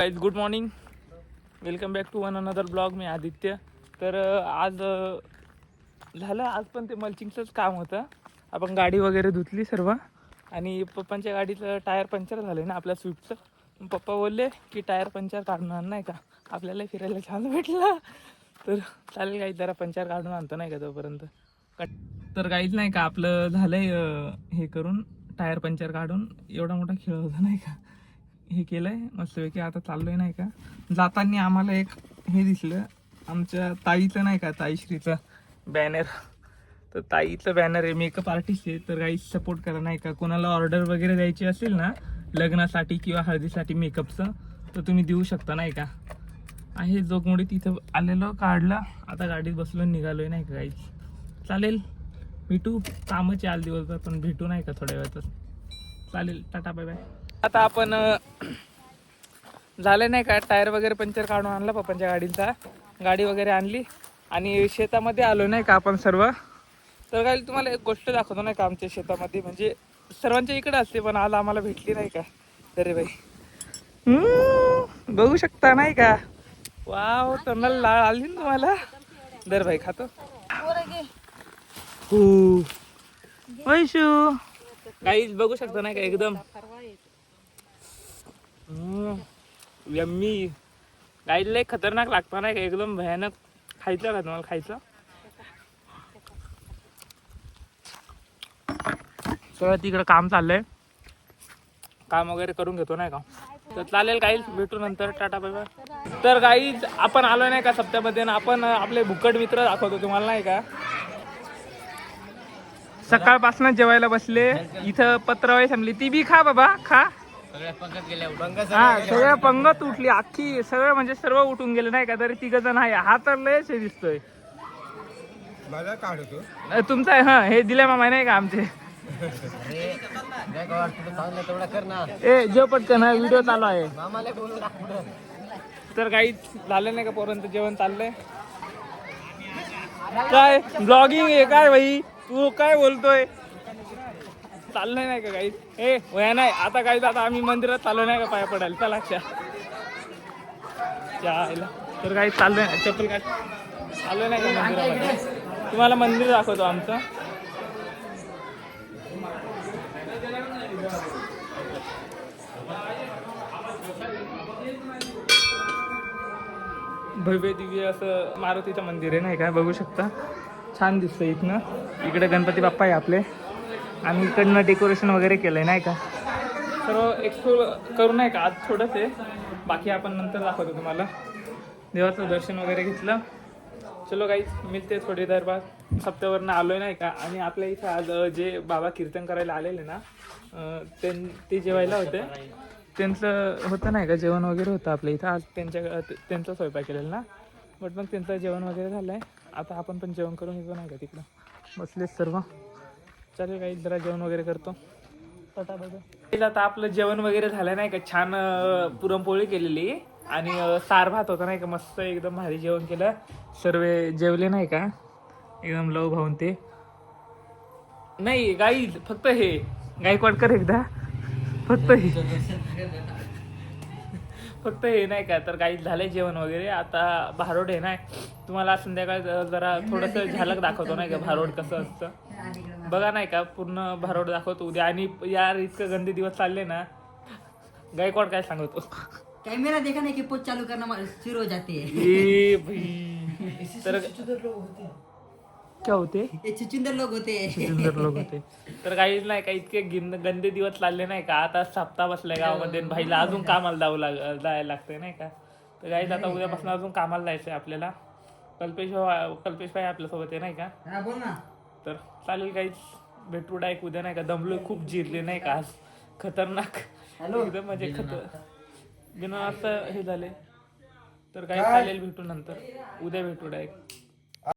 Guys good morning, welcome back to one another blog. मी आदित्य. तर आज झालं, आज पण ते मल्चिंगचंच काम होतं. आपण गाडी वगैरे धुतली सर्व आणि पप्पांच्या गाडीचं टायर पंक्चर झालं ना आपल्या स्विफ्टचं. पप्पा बोलले की टायर पंक्चर काढून आण नाही का, आपल्याला फिरायला छान भेटला. तर चालेल काही जरा पंक्चर काढून आणतो नाही का तोपर्यंत. तर काहीच नाही का आपलं झालंय हे करून टायर पंक्चर काढून. एवढा मोठा खेळ होता नाही का, हे केलंय मस्तपैकी. आता चाललोय नाही का. जाताना आम्हाला एक हे दिसलं, आमच्या ताईचं नाही का, ताईश्रीचं बॅनर. तर ताईचं बॅनर आहे, मेकअप आर्टिस्ट आहे. तर काही सपोर्ट करा नाही का, कोणाला ऑर्डर वगैरे द्यायची असेल ना लग्नासाठी किंवा हळदीसाठी मेकअपचं, तर तुम्ही देऊ शकता नाही का. आहे जोगमुळे तिथं आलेलो, काढलं. आता गाडीत बसलो, निघालोय नाही का. काहीच चालेल, भेटू. कामच आल दिवसभर, पण भेटू नाही का थोड्या वेळातच. चालेल, टाटा बाय बाय. आता आपण झालं नाही का, टायर वगैरे पंक्चर काढून आणला पप्पांच्या गाडीचा. गाडी वगैरे आणली आणि शेतामध्ये आलो नाही का आपण सर्व. तर काही तुम्हाला एक गोष्ट दाखवतो नाही का, आमच्या शेतामध्ये म्हणजे सर्वांच्या इकडे असते पण आज आम्हाला भेटली नाही का. अरे बाई, बघू शकता नाही का. वाव, तोंडाला लाळ आली ना तुम्हाला. दर भाई खातो वैशू. काहीच बघू शकता नाही का, एकदम यम्मी. गाईड लय खतरनाक लागतं नाही का, एकदम भयानक. खायचं का तुम्हाला, खायचं. सगळं तिकडं काम चाललंय, काम वगैरे करून घेतो नाही का. तर चालेल गाईज, भेटू नंतर, टाटा बाय बाय. तर गाईज आपण आलोय नाही का सप्त्यामध्ये, ना आपण आपले भुक्कड मित्र दाखवतो तुम्हाला नाही का. सकाळपासून जेवायला बसले इथं. पत्रावळी थांबली, ती बी खा बाबा, खा. हा, सगळ्या पंगत उठली अख्खी, सगळं म्हणजे सर्व उठून गेले नाही का. तरी तिघ जण आहे. हा तर लयच हे दिसतोय तुमचा. हा, हे दिले मामा नाही का आमचे. ए जो पटकन, हा व्हिडिओ चालू आहे. तर काही झालं नाही का, पोरांचं जेवण चाललंय. काय ब्लॉगिंग आहे काय भाई, तू काय बोलतोय. चाललंय नाही का काही. ए वया नाही आता काही. आता आम्ही मंदिरात चाललो नाही का पाया पडायला. चला चायला. तर काही चाललंय, चप्पल काय चाललोय नाही का मंदिरामध्ये. तुम्हाला मंदिर दाखवतो आमचं. भव्य दिव्य असं मारुतीचं मंदिर आहे नाही का, बघू शकता. छान दिसतं इथनं. इकडे गणपती बाप्पा आहे आपले आणि इकडनं डेकोरेशन वगैरे केलंय नाही का. सर्व एक्सप्लोर करू नाही का आज थोडंच आहे, बाकी आपण नंतर दाखवतो तुम्हाला. देवाचं दर्शन वगैरे घेतलं. चलो गाईज, मिळते थोडी देर बाद. सप्त्यावरनं आलोय नाही का. आणि आपल्या इथं आज जे बाबा कीर्तन करायला आलेले ना, ते जेवायला होते. त्यांचं होतं नाही का जेवण वगैरे होतं आपल्या इथं आज. त्यांचा स्वयंपाक केलेला ना, बट मग त्यांचं जेवण वगैरे झालं आहे. आता आपण पण जेवण करून येतो नाही का, तिकडं बसलेच सर्व. चालेल काही जरा जेवण वगैरे करतो. Tata bye bye. आता आपलं जेवण वगैरे झालं नाही का, छान पुरणपोळी केलेली आणि सार भात होता नाही का, मस्त एकदम भारी जेवण केलं. सर्व जेवले नाही का, एकदम लव भाऊन. ते नाही गाई, फक्त हे गायकवाड कर एकदा, फक्त हे नाही का. तर काही झालंय जेवण वगैरे. आता भारोड आहे नाही, तुम्हाला संध्याकाळ जरा थोडंसं झलक दाखवतो नाही का, भारोड कसं असतं बघा नाही का. पूर्ण भारोड दाखवतो उद्या. आणि यार इतकं गंदे दिवस चालले ना. गायकवाड काय सांगतो, कैमरा देखा नहीं कि पोस्ट चालू करना शुरू हो जाती है. ए भाई, तर क्या होते, चुचुंदर लोग होते हैं. सुंदर लोक होते. तर काहीच नाही का, इतके गंदे दिवस चालले नाही का. आता सप्ताह बसलाय गावामध्ये, भाईला अजून कामाला जायला लागतंय नाही का. तर काहीच आता उद्यापासून अजून कामाला जायचंय आपल्याला. कल्पेश भाई आपल्यासोबत आहे नाही का. हा, बोल ना. तर चालेल काहीच, भेटू डायरेक्ट उद्या नाही का. दमलोय खूप, जिरले नाही का आज खतरनाक एकदम, म्हणजे बिना असं हे झाले. तर काही चालेल, भेटू नंतर, उद्या भेटू डायरेक्ट.